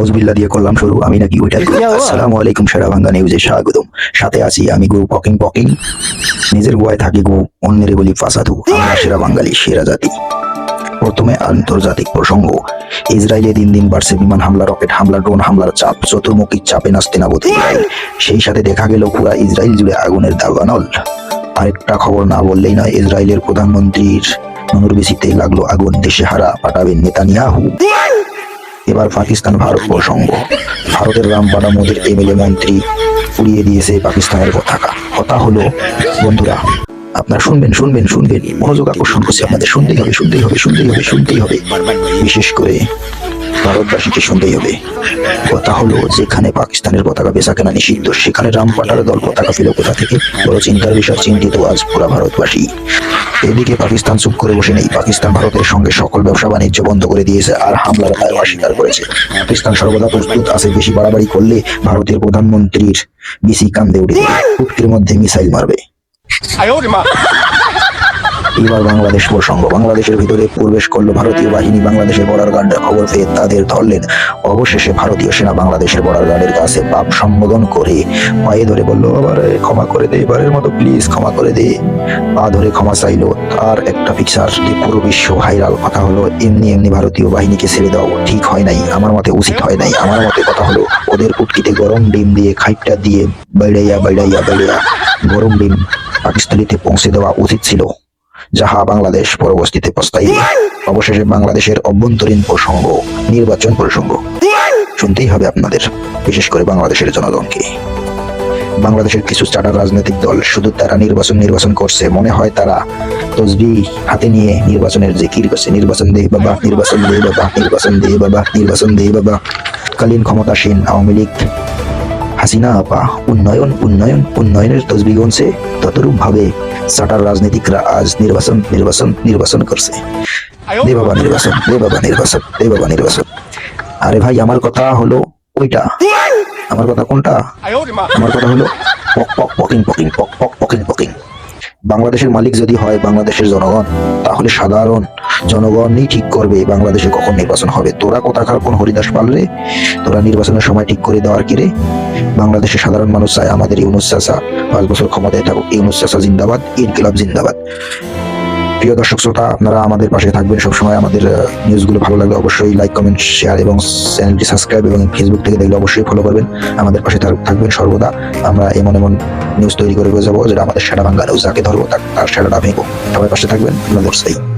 আউযুবিল্লাহ দিয়ে করলাম শুরু। আমি নাকি ওইটাই আসসালামু আলাইকুম শেরাবাংলা নিউজে স্বাগতম। সাথে আছি আমি গো পকিং পকিং। নিজের গোয়ায় থাকি গো, অন্যের বলি ফাসাদু। আমরা সেরা বাঙালি, সেরা জাতি। প্রথমে আন্তর্জাতিক প্রসঙ্গ। ইসরায়েলে দিন দিন বাড়ছে বিমান হামলা, রকেট হামলা, ড্রোন হামলার চাপ। চতুর্মুখী চাপে নাস্তিনাবুদ ইসরায়েল। সেই সাথে দেখা গেল পুরা ইসরায়েল জুড়ে আগুনের দাবানল। আরেকটা খবর না বললেই নয়, ইসরায়েলের প্রধানমন্ত্রীর মনুরবিসিতে লাগলো আগুন। দেশে হারা পাঠাবেন নেতানিয়াহু। এবার পাকিস্তান ভারত প্রসঙ্গ। ভারতের রামপাড়া মোদের এমএলএ মন্ত্রী উড়িয়ে দিয়েছে পাকিস্তানের পতাকা। কথা হলো বন্ধুরা, আপনারা শুনবেন শুনবেন শুনবেন, মনোযোগ আকর্ষণ করছে আপনাদের। শুনতেই হবে শুনতেই হবে শুনতেই হবে শুনতেই হবে, বিশেষ করে ভারতবাসীকে শুনতেই হবে। কথা হলো, যেখানে পাকিস্তানের পতাকা বেচা কেনা নিষিদ্ধ, সেখানে রামপাটার দল পতাকা ফেল কোথা থেকে? বড় চিন্তার বিষয়, চিন্তিত আজ পুরা ভারতবাসী। এদিকে পাকিস্তান চুপ করে বসে নেই। পাকিস্তান ভারতের সঙ্গে সকল ব্যবসা বাণিজ্য বন্ধ করে দিয়েছে আর হামলার দায় অস্বীকার করেছে। পাকিস্তান সর্বদা প্রস্তুত আছে, বেশি বাড়াবাড়ি করলে ভারতের প্রধানমন্ত্রীর বিসি কান্দে উঠে ফুটকির মধ্যে মিসাইল মারবে। এবার বাংলাদেশ প্রসঙ্গ। বাংলাদেশের ভিতরে প্রবেশ করলো ভারতীয় বাহিনী। বাংলাদেশের বর্ডার গার্ডের খবর পেয়ে তাদের ধরলেন। অবশেষে ভারতীয় সেনা বাংলাদেশের বর্ডার গার্ডের কাছে পাপ সম্বোধন করে পায়ে ধরে বললো, আবার ক্ষমা করে দে, এবারের মতো প্লিজ ক্ষমা করে দে। পা ধরে ক্ষমা চাইলো। তার একটা পিকচার পুরো বিশ্ব ভাইরাল। কথা হলো, এমনি এমনি ভারতীয় বাহিনীকে ছেড়ে দাও ঠিক হয় নাই, আমার মতে উচিত হয় নাই। আমার মতে কথা হলো, ওদের পুটকিতে গরম ডিম দিয়ে খাইপটা দিয়ে বেড়াইয়া বেড়াইয়া বেড়াইয়া গরম ডিম পাকিস্তানিতে পৌঁছে দেওয়া উচিত ছিল, যাহা বাংলাদেশ পরবর্তীতে পস্তাইবে। অবশেষে বাংলাদেশের অভ্যন্তরীণ প্রসঙ্গ, নির্বাচন প্রসঙ্গ শুনতেই হবে আপনাদের, বিশেষ করে বাংলাদেশের জনগণকে। বাংলাদেশের কিছু চাটার রাজনৈতিক দল শুধু তারা নির্বাচন করছে, মনে হয় তারা তসবিহ হাতে নিয়ে নির্বাচনের জিকির করছে। নির্বাচন দে বাবা, নির্বাচন দে বাবা, নির্বাচন দে বাবা, নির্বাচন দে বাবা। কালীন ক্ষমতাসীন আওয়ামী লীগ হাসিনা আপা উন্নয়ন উন্নয়ন উন্নয়নের তসবিহ গুনছে, ততরূপ ভাবে চাটার রাজনীতিকরা আজ নির্বাচন নির্বাচন নির্বাচন করছে। দে বাবা নির্বাচন, দে বাবা নির্বাচন, দে বাবা নির্বাচন। আরে ভাই, আমার কথা হলো ওইটা। আমার কথা কোনটা? আমার কথা হলো পক পক পকিং পকিং পক পক পকিং পকিং। বাংলাদেশের মালিক যদি হয় বাংলাদেশের জনগণ, তাহলে সাধারণ জনগণই ঠিক করবে বাংলাদেশে কখন নির্বাচন হবে। তোরা কোথাকার কোন হরিদাস পাল রে? তোরা নির্বাচনের সময় ঠিক করে দেওয়ার কি রে? বাংলাদেশের সাধারণ মানুষ চায় আমাদের ইউনূস চাচা 5 বছর ক্ষমতায় থাকুক। ইউনূস চাচা জিন্দাবাদ, ইনকিলাব জিন্দাবাদ। প্রিয় দর্শক শ্রোতা, আপনারা আমাদের পাশে থাকবেন সবসময়। আমাদের নিউজগুলো ভালো লাগলে অবশ্যই লাইক কমেন্ট শেয়ার এবং চ্যানেলটি সাবস্ক্রাইব, এবং ফেসবুক থেকে দেখলে অবশ্যই ফলো করবেন। আমাদের পাশে থাকবেন সর্বদা। আমরা এমন এমন নিউজ তৈরি করে যাবো যেটা আমাদের সেরা বাংলা নিউজ, যাকে ধরবো তার সেরাটা ভেঙবো। সবাই পাশে থাকবেন। ধন্যবাদ।